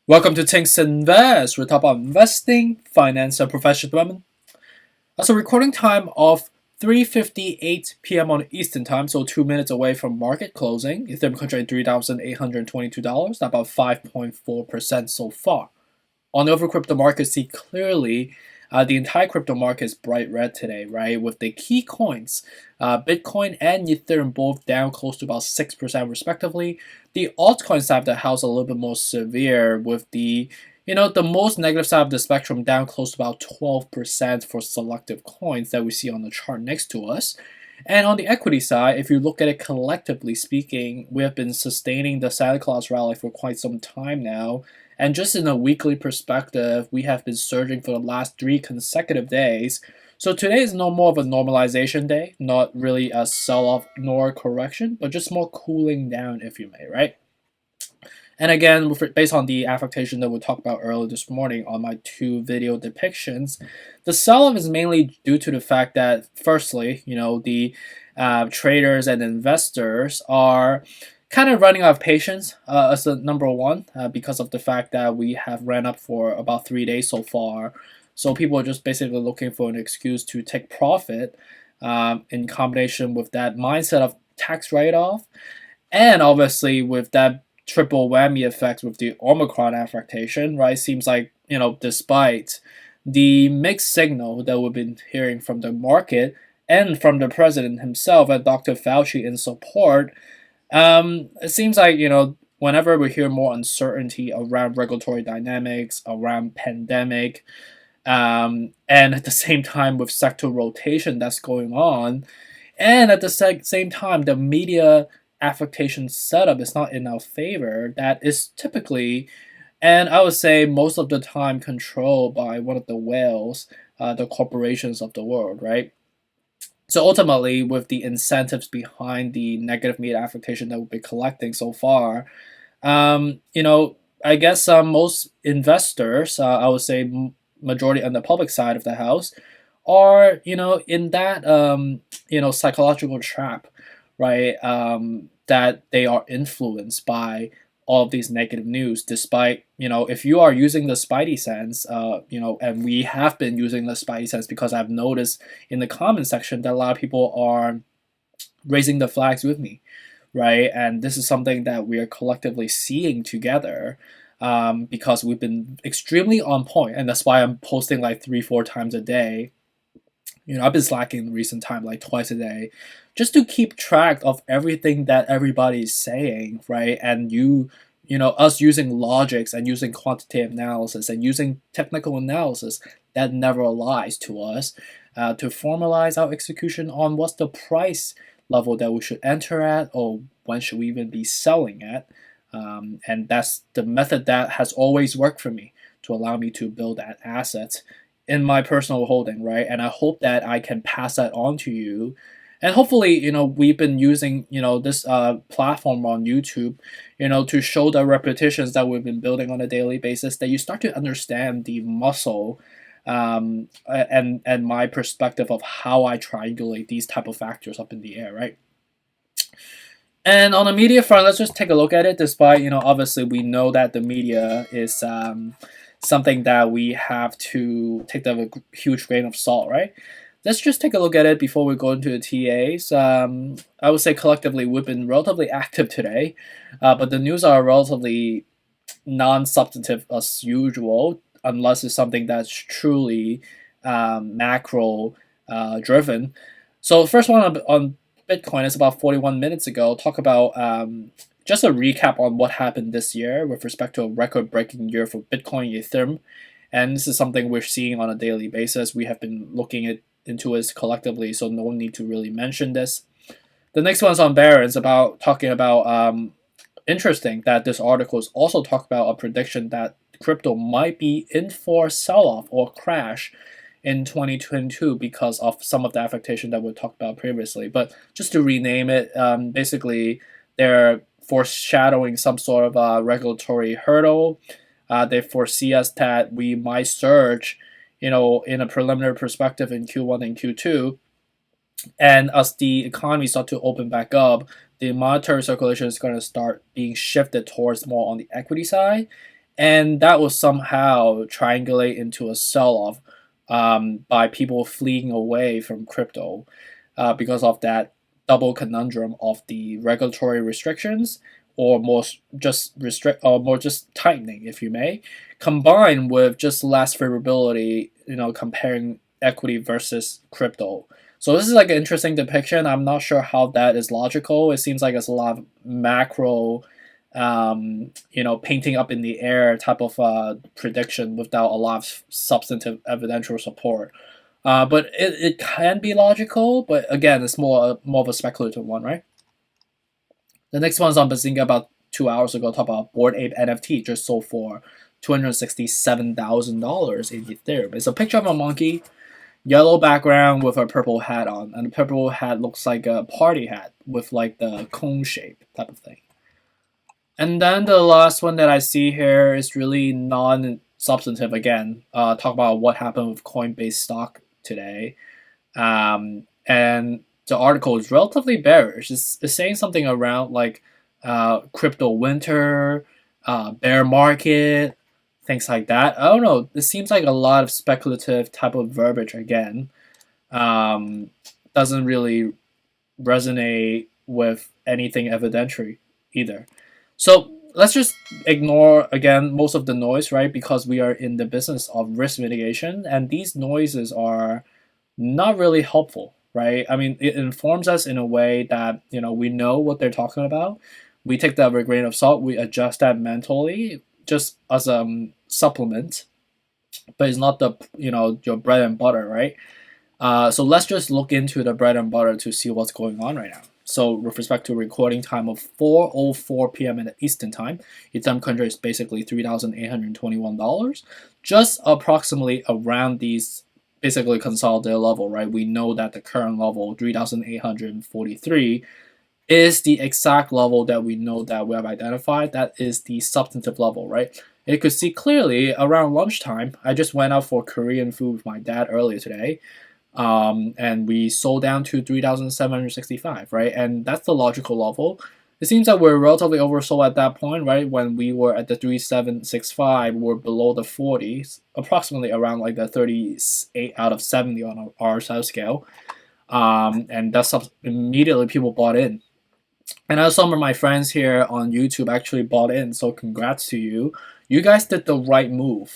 Welcome to Things Invest. We talk about investing, finance, and professional development. That's a recording time of 3:58 p.m. on Eastern Time, so 2 minutes away from market closing. Ethereum contract $3,822, about 5.4% so far. On the overall crypto market, see clearly the entire crypto market is bright red today, right? With the key coins, Bitcoin and Ethereum both down close to about 6% respectively. The altcoin side of the house a little bit more severe with the most negative side of the spectrum down close to about 12% for selective coins that we see on the chart next to us. And on the equity side, if you look at it collectively speaking, we have been sustaining the Santa Claus rally for quite some time now. And just in a weekly perspective, we have been surging for the last 3 consecutive days. So today is no more of a normalization day, not really a sell-off nor a correction, but just more cooling down, if you may, right? And again, based on the affectation that we talked about earlier this morning on my 2 video depictions, the sell-off is mainly due to the fact that, firstly, the traders and investors are kind of running out of patience as the number one because of the fact that we have ran up for about 3 days so far. So people are just basically looking for an excuse to take profit in combination with that mindset of tax write-off, and obviously with that triple whammy effect with the Omicron affectation, right? Seems like, despite the mixed signal that we've been hearing from the market and from the president himself and Dr. Fauci in support, it seems like, whenever we hear more uncertainty around regulatory dynamics, around pandemic, and at the same time with sector rotation that's going on, and at the same time, the media affectation setup is not in our favor, that is typically, and I would say most of the time, controlled by one of the whales, the corporations of the world, right? So ultimately, with the incentives behind the negative media affectation that we've been collecting so far, I guess most investors, I would say majority on the public side of the house, are in that psychological trap, right? That they are influenced by all of these negative news, despite, if you are using the spidey sense, and we have been using the spidey sense, because I've noticed in the comment section that a lot of people are raising the flags with me, right? And this is something that we are collectively seeing together, because we've been extremely on point, and that's why I'm posting like 3-4 times a day. I've been slacking in recent time, like twice a day, just to keep track of everything that everybody is saying, right? And us using logics and using quantitative analysis and using technical analysis that never lies to us, to formalize our execution on what's the price level that we should enter at, or when should we even be selling at. And that's the method that has always worked for me to allow me to build that asset in my personal holding, right? And I hope that I can pass that on to you. And hopefully, we've been using, this platform on YouTube, to show the repetitions that we've been building on a daily basis, that you start to understand the muscle, and my perspective of how I triangulate these type of factors up in the air, right? And on the media front, let's just take a look at it. Despite, obviously we know that the media is something that we have to take with a huge grain of salt, right? Let's just take a look at it before we go into the TAs. I would say collectively we've been relatively active today, but the news are relatively non-substantive as usual, unless it's something that's truly macro driven. So the first one on Bitcoin is about 41 minutes ago. Talk about just a recap on what happened this year with respect to a record-breaking year for Bitcoin, Ethereum, and this is something we're seeing on a daily basis. We have been looking into it collectively, so no need to really mention this. The next one's on Barron's, talking about interesting that this article is also talking about a prediction that crypto might be in for a sell-off or crash in 2022 because of some of the affectation that we talked about previously. But just to rename it, basically they're foreshadowing some sort of regulatory hurdle. They foresee us that we might surge, in a preliminary perspective in Q1 and Q2. And as the economy starts to open back up, the monetary circulation is going to start being shifted towards more on the equity side. and that will somehow triangulate into a sell-off by people fleeing away from crypto because of that double conundrum of the regulatory restrictions, or more just restrict, or more just tightening, if you may, combined with just less favorability, comparing equity versus crypto. So this is like an interesting depiction. I'm not sure how that is logical. It seems like it's a lot of macro, painting up in the air type of prediction without a lot of substantive evidential support. But it can be logical, but again, it's more of a speculative one, right? The next one's on Bazinga about 2 hours ago. Talk about Bored Ape NFT just sold for $267,000 in Ethereum. It's a picture of a monkey, yellow background with a purple hat on, and the purple hat looks like a party hat with like the cone shape type of thing. And then the last one that I see here is really non-substantive again. Talk about what happened with Coinbase stock today. And the article is relatively bearish. It's saying something around like crypto winter, bear market, things like that. I don't know. It seems like a lot of speculative type of verbiage again. Doesn't really resonate with anything evidentiary either. So let's just ignore again most of the noise, right? Because we are in the business of risk mitigation, and these noises are not really helpful, right? I mean, it informs us in a way that we know what they're talking about. We take that with a grain of salt. We adjust that mentally, just as a supplement, but it's not the your bread and butter, right? So let's just look into the bread and butter to see what's going on right now. So with respect to recording time of 4:04 p.m. in Eastern time, Ethereum country is basically $3,821, just approximately around these basically consolidated level, right? We know that the current level 3,843 is the exact level that we know that we have identified. That is the substantive level, right? You could see clearly around lunchtime. I just went out for Korean food with my dad earlier today. And we sold down to 3,765, right? And that's the logical level. It seems that we're relatively oversold at that point, right? When we were at the 3,765, we're below the 40s, approximately around like the 38 out of 70 on our RSI scale. And that's immediately people bought in. And as some of my friends here on YouTube actually bought in, so congrats to you. You guys did the right move.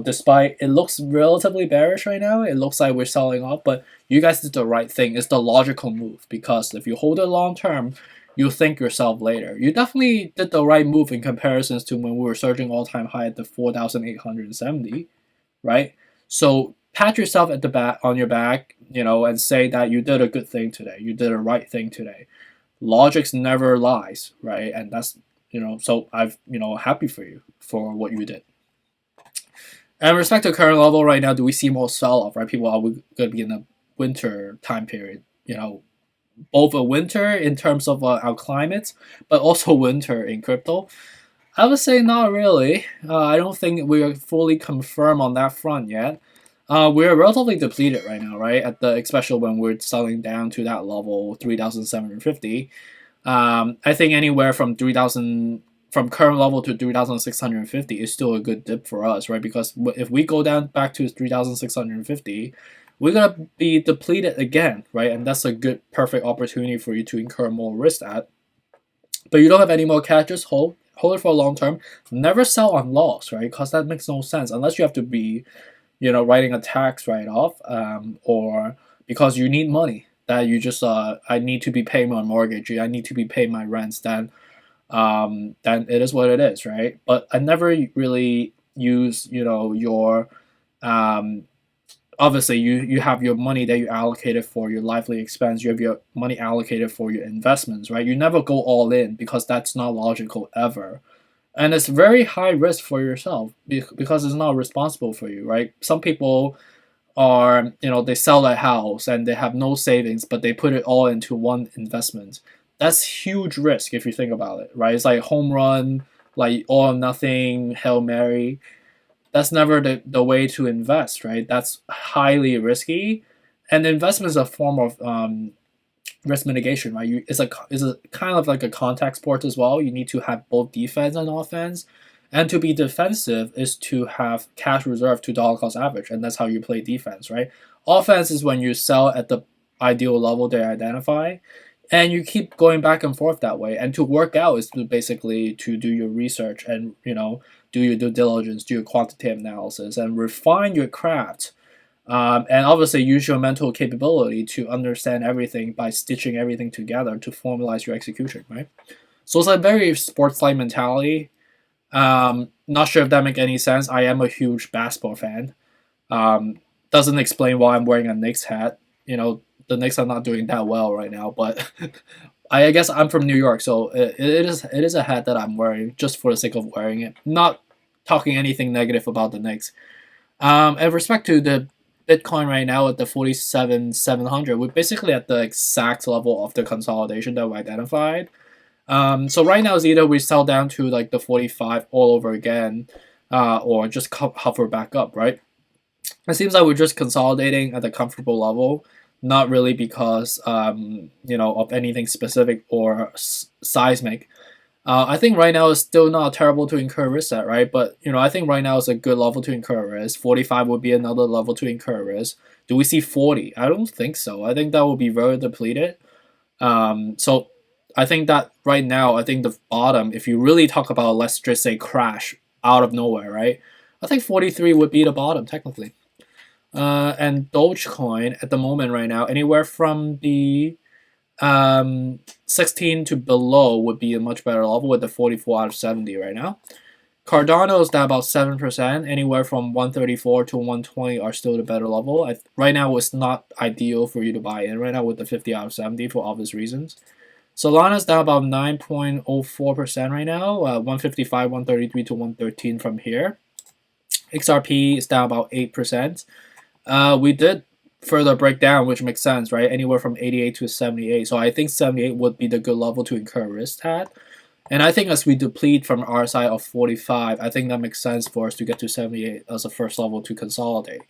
Despite it looks relatively bearish right now, it looks like we're selling off, but you guys did the right thing. It's the logical move, because if you hold it long term, you'll thank yourself later. You definitely did the right move in comparisons to when we were surging all-time high at the 4,870, right? So pat yourself at the back on your back, and say that you did a good thing today. You did a right thing today. Logic never lies, right? And that's so I've happy for you for what you did. And with respect to current level right now, do we see more sell-off, right? People are going to be in a winter time period, both a winter in terms of our climate, but also winter in crypto. I would say not really. I don't think we are fully confirmed on that front yet. We're relatively depleted right now, right? Especially when we're selling down to that level, 3,750. I think anywhere from 3,000. From current level to 3,650 is still a good dip for us, right? Because if we go down back to 3,650, we're gonna be depleted again, right? And that's a good, perfect opportunity for you to incur more risk at. But you don't have any more cash, just hold it for a long term. Never sell on loss, right? Because that makes no sense unless you have to be, writing a tax write-off, or because you need money that you just I need to be paying my mortgage, I need to be paying my rents, then it is what it is, right? But I never really use, your, obviously you have your money that you allocated for your lively expense, you have your money allocated for your investments, right? You never go all in, because that's not logical ever. And it's very high risk for yourself, because it's not responsible for you, right? Some people are, they sell their house and they have no savings, but they put it all into one investment. That's huge risk if you think about it, right? It's like home run, like all or nothing, Hail Mary. That's never the way to invest, right? That's highly risky. And investment is a form of risk mitigation, right? It's a kind of like a contact sport as well. You need to have both defense and offense. And to be defensive is to have cash reserve to dollar cost average, and that's how you play defense, right? Offense is when you sell at the ideal level they identify, and you keep going back and forth that way. And to work out is to basically to do your research and do your due diligence, do your quantitative analysis, and refine your craft. And obviously use your mental capability to understand everything by stitching everything together to formalize your execution, right? So it's a very sports-like mentality. Not sure if that makes any sense. I am a huge basketball fan. Doesn't explain why I'm wearing a Knicks hat. The Knicks are not doing that well right now, but I guess I'm from New York, so it is a hat that I'm wearing just for the sake of wearing it. Not talking anything negative about the Knicks. And respect to the Bitcoin right now at the 47,700, we're basically at the exact level of the consolidation that we identified. So right now it's either we sell down to like the 45 all over again, or just hover back up, right? It seems like we're just consolidating at a comfortable level, not really because of anything specific or seismic. I think right now is still not terrible to incur risk at, right? But I think right now is a good level to incur risk. 45 would be another level to incur risk. Do we see 40? I don't think so. I think that will be very depleted. So I think that right now, I think the bottom, if you really talk about, let's just say crash out of nowhere, right? I think 43 would be the bottom technically. And Dogecoin at the moment right now, anywhere from the 16 to below would be a much better level with the 44 out of 70 right now. Cardano is down about 7%. Anywhere from 134 to 120 are still the better level. Right now, it's not ideal for you to buy in right now with the 50 out of 70 for obvious reasons. Solana is down about 9.04% right now. 155, 133 to 113 from here. XRP is down about 8%. We did further break down, which makes sense, right? Anywhere from 88 to 78. So I think 78 would be the good level to incur risk at. And I think as we deplete from our side of 45, I think that makes sense for us to get to 78 as a first level to consolidate.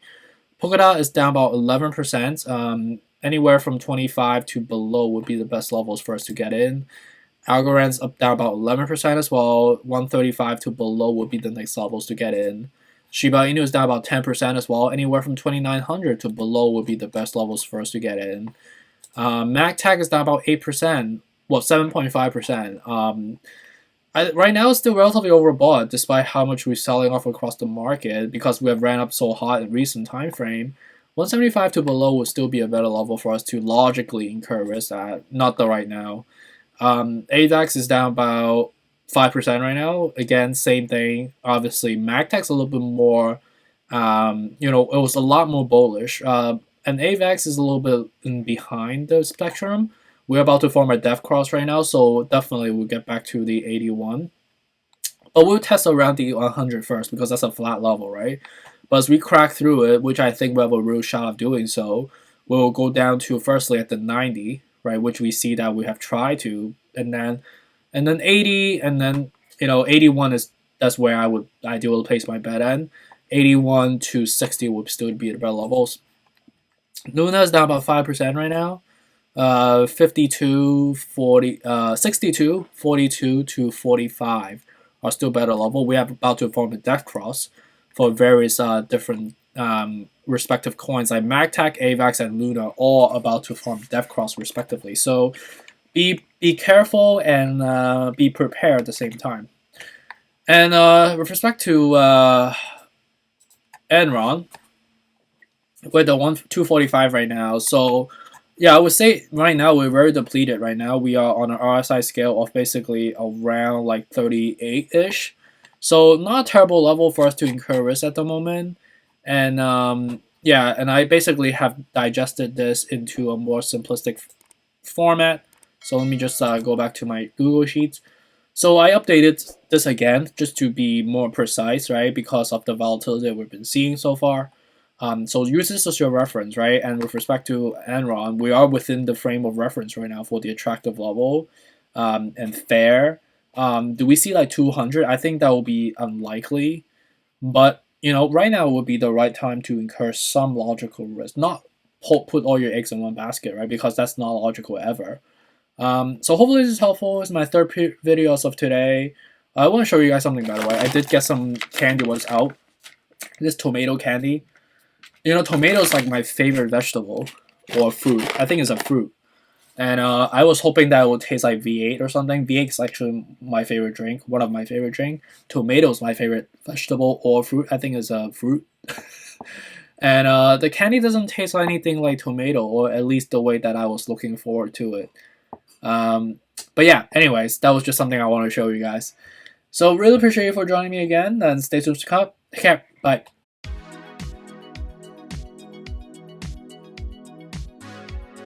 Polkadot is down about 11%. Anywhere from 25 to below would be the best levels for us to get in. Algorand's up down about 11% as well. 135 to below would be the next levels to get in. Shiba Inu is down about 10% as well. Anywhere from 2,900 to below would be the best levels for us to get in. MagTag is down about 8%. Well, 7.5%. Right now, it's still relatively overbought, despite how much we're selling off across the market because we have ran up so hot in recent time frame. 175 to below would still be a better level for us to logically incur risk at, not the right now. ADAX is down about 5% right now. Again, same thing. Obviously, MagTag's a little bit more, it was a lot more bullish. And AVAX is a little bit in behind the spectrum. We're about to form a def cross right now, so definitely we'll get back to the 81. But we'll test around the 100 first because that's a flat level, right? But as we crack through it, which I think we have a real shot of doing so, we'll go down to firstly at the 90, right? Which we see that we have tried to, and then 80, and then 81 that's where I would ideally place my bet in. 81 to 60 would still be the better levels. Luna is down about 5% right now. 52, 40, 62, 42 to 45 are still better level. We are about to form a def cross for various different respective coins like MagTag, AVAX, and Luna, all about to form def cross respectively. So be careful and be prepared at the same time. And with respect to Enron, with the 245 right now, so yeah, I would say right now we're very depleted right now. We are on an RSI scale of basically around like 38-ish. So not a terrible level for us to incur risk at the moment. And yeah, and I basically have digested this into a more simplistic format. So let me just go back to my Google Sheets. So I updated this again just to be more precise, right? Because of the volatility that we've been seeing so far. So use this as your reference, right? And with respect to Enron, we are within the frame of reference right now for the attractive level and fair. Do we see like 200? I think that will be unlikely. But, right now would be the right time to incur some logical risk. Not put all your eggs in one basket, right? Because that's not logical ever. So hopefully this is helpful. It's my third video of today. I want to show you guys something, by the way. I did get some candy was out. This tomato candy. You know, tomato is like my favorite vegetable or fruit. I think it's a fruit. And I was hoping that it would taste like V8 or something. V8 is actually my favorite drink, one of my favorite drink. Tomato is my favorite vegetable or fruit. I think it's a fruit. And the candy doesn't taste like anything like tomato, or at least the way that I was looking forward to it. But yeah, anyways, that was just something I want to show you guys. So really appreciate you for joining me again, and stay tuned to come. Take care. Bye.